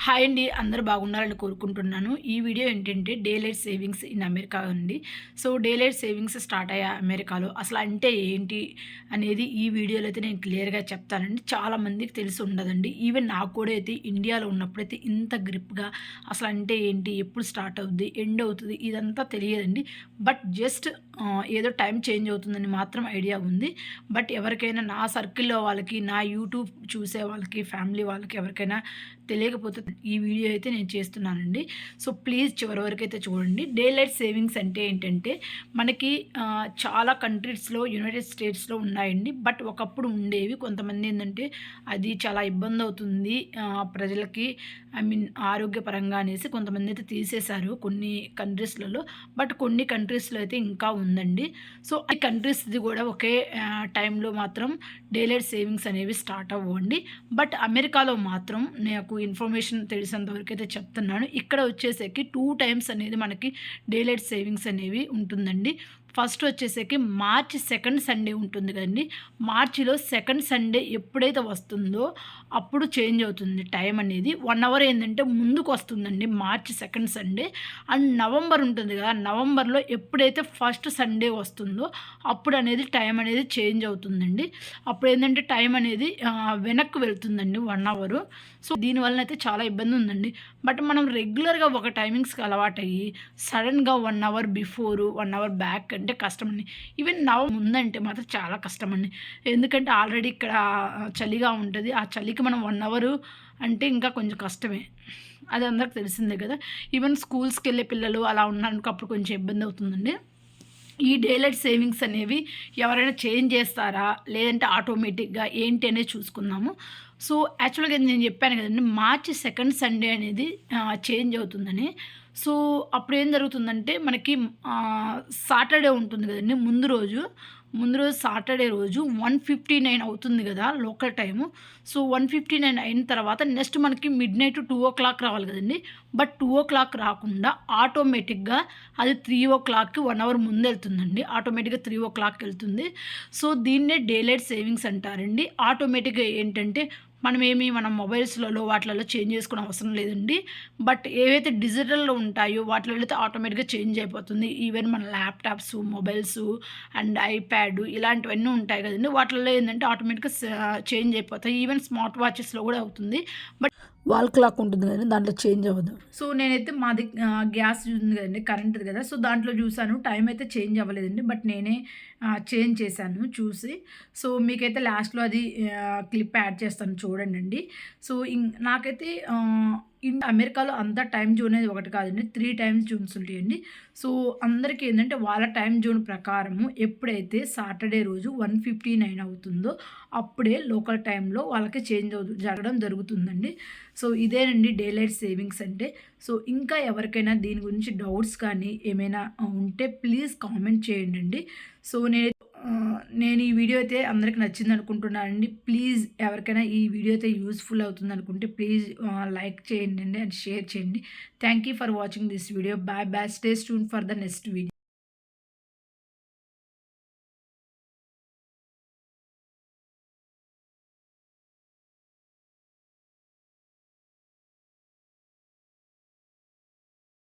Hi అండి. అందరూ బాగున్నారని కోరుకుంటున్నాను. ఈ వీడియో ఏంటంటే daylight savings in America అండి. So, daylight savings start అయ్యాయి అమెరికాలో. అసలు అంటే ఏంటి అనేది ఈ వీడియోలో అయితే నేను క్లియర్‌గా చెప్తానండి. చాలా మందికి తెలిసి ఉండదండి. ఈవెన్ నాకు కూడా అయితే ఇండియాలో ఉన్నప్పుడైతే ఇంత గ్రిప్‌గా అసలు అంటే ఏంటి? ఎప్పుడు స్టార్ట్ అవుద్ది? ఎండ్ అవుతది? ఇదంతా తెలియదండి. బట్ జస్ట్ ఏదో టైం చేంజ్ అవుతుందని మాత్రం ఐడియా ఉంది. బట్ ఎవరికైనా నా సర్కిల్‌లో వాళ్ళకి, నా యూట్యూబ్ చూసే వాళ్ళకి, ఫ్యామిలీ వాళ్ళకి ఎవరికైనా తెలియకపోతే ఈ వీడియో అయితే నేను చేస్తున్నానండి. సో, ప్లీజ్ చివరి వరకైతే చూడండి. డే లైట్ సేవింగ్స్ అంటే ఏంటంటే మనకి చాలా కంట్రీస్‌లో యునైటెడ్ స్టేట్స్‌లో ఉన్నాయండి. బట్ ఒకప్పుడు ఉండేవి. కొంతమంది ఏందంటే అది చాలా ఇబ్బందవుతుంది ప్రజలకి, ఐ మీన్ ఆరోగ్యపరంగా అనేసి కొంతమంది అయితే తీసేశారు కొన్ని కంట్రీస్‌లలో. బట్ కొన్ని కంట్రీస్‌లో అయితే ఇంకా ఉందండి. సో, ఈ కంట్రీస్‌ది కూడా ఒకే టైంలో మాత్రం డే లైట్ సేవింగ్స్ అనేవి స్టార్ట్ అవ్వండి. బట్ అమెరికాలో మాత్రం నాకు ఇన్ఫర్మేషన్ తెలిసినంత వరకైతే చెప్తున్నాను. ఇక్కడ వచ్చేసరికి 2 టైమ్స్ అనేది మనకి డే లైట్ సేవింగ్స్ అనేవి ఉంటుందండి. ఫస్ట్ వచ్చేసరికి మార్చ్ సెకండ్ సండే ఉంటుంది కదండీ! మార్చిలో సెకండ్ సండే ఎప్పుడైతే వస్తుందో అప్పుడు చేంజ్ అవుతుంది టైం అనేది. 1 అవర్ ఏందంటే ముందుకొస్తుందండి March second Sunday. And November ఉంటుంది కదా! నవంబర్‌లో ఎప్పుడైతే ఫస్ట్ సండే వస్తుందో అప్పుడనేది టైం అనేది చేంజ్ అవుతుందండి. అప్పుడేందంటే టైం అనేది వెనక్కి వెళ్తుందండి 1 అవరు. సో, దీనివలన అయితే చాలా ఇబ్బంది ఉందండి. బట్ మనం రెగ్యులర్‌గా ఒక టైమింగ్స్‌కి అలవాటయ్యి సడెన్‌గా 1 అవర్ బిఫోరు, 1 అవర్ బ్యాక్ అంటే కష్టమండి. ఈవెన్ ముందంటే మాత్రం చాలా కష్టమండి. ఎందుకంటే ఆల్రెడీ ఇక్కడ చలిగా ఉంటది. ఆ చలికి మనం 1 అవరు అంటే ఇంకా కొంచెం కష్టమే. అది అందరికి తెలిసిందే కదా! ఈవెన్ స్కూల్స్‌కెళ్ళే పిల్లలు అలా ఉన్నారనుకో అప్పుడు కొంచెం ఇబ్బందవుతుందండి. ఈ డే లైట్ సేవింగ్స్ అనేవి ఎవరైనా చేంజ్ చేస్తారా? లేదంటే ఆటోమేటిక్‌గా ఏంటి అనేది చూసుకుందాము. సో, యాక్చువల్‌గా నేను చెప్పాను కదండీ! మార్చి సెకండ్ సండే అనేది చేంజ్ అవుతుందని. సో, అప్పుడేం జరుగుతుందంటే మనకి సాటర్డే ఉంటుంది కదండీ! ముందు రోజు సాటర్డే రోజు 1:59 అవుతుంది గదా! Local time. సో, 1:59 అయిన తర్వాత నెక్స్ట్ మనకి మిడ్‌నైట్ 2:00 రావాలి గదండీ! బట్ 2:00 రాకుండా ఆటోమేటిక్‌గా అది 3:00కి 1 అవర్ ముందెళ్తుందండి. ఆటోమేటిక్‌గా 3:00కి ఎళ్తుంది. సో, దీన్నే డే లైట్ సేవింగ్స్ అంటారండి. ఆటోమేటిక్‌గా ఏంటంటే మన మొబైల్స్‌లలో వాటిలలో చేంజ్ చేసుకోవడం అవసరం లేదండి. బట్ ఏవైతే డిజిటల్‌లో ఉంటాయో వాటిలలో అయితే ఆటోమేటిక్‌గా చేంజ్ అయిపోతుంది. ఈవెన్ మన ల్యాప్‌టాప్సు, మొబైల్సు అండ్ ఐప్యాడ్ ఇలాంటివన్నీ ఉంటాయి కదండీ! వాటిల్లో ఏందంటే ఆటోమేటిక్‌గా చేంజ్ అయిపోతాయి. ఈవెన్ స్మార్ట్ వాచెస్‌లో కూడా అవుతుంది. బట్ వాల్ క్లాక్ ఉంటుంది కదండీ! దాంట్లో చేంజ్ అవ్వదు. సో, నేనైతే మాది గ్యాస్ ఉంది కదండీ! కరెంట్‌ది కదా! సో, దాంట్లో చూసాను. టైం అయితే చేంజ్ అవ్వలేదండి. బట్ నేనే చేంజ్ చేశాను చూసి. సో, మీకైతే లాస్ట్‌లో అది క్లిప్ యాడ్ చేస్తాను చూడండండి. సో, నాకైతే అమెరికాలో అంతా టైమ్ జోన్ అనేది ఒకటి కాదండి. 3 టైమ్ జోన్స్ ఉంటాయండి. సో, అందరికీ ఏందంటే వాళ్ళ టైమ్ జోన్ ప్రకారము ఎప్పుడైతే సాటర్డే రోజు 1:59 అవుతుందో అప్పుడే లోకల్ టైమ్‌లో వాళ్ళకి జరగడం జరుగుతుందండి. సో, ఇదేనండి డే లైట్ సేవింగ్స్ అంటే. సో, ఇంకా ఎవరికైనా దీని గురించి డౌట్స్ కానీ ఏమైనా ఉంటే ప్లీజ్ కామెంట్ చేయండండి. సో, నేను ఈ వీడియో అయితే అందరికి నచ్చిందనుకుంటున్నానండి. ప్లీజ్ ఎవరికైనా ఈ వీడియో అయితే యూజ్‌ఫుల్ అవుతుందనుకుంటే ప్లీజ్ లైక్ చేయండండి అండ్ షేర్ చేయండి. Thank you for watching this video. Bye bye. Stay tuned for the next video.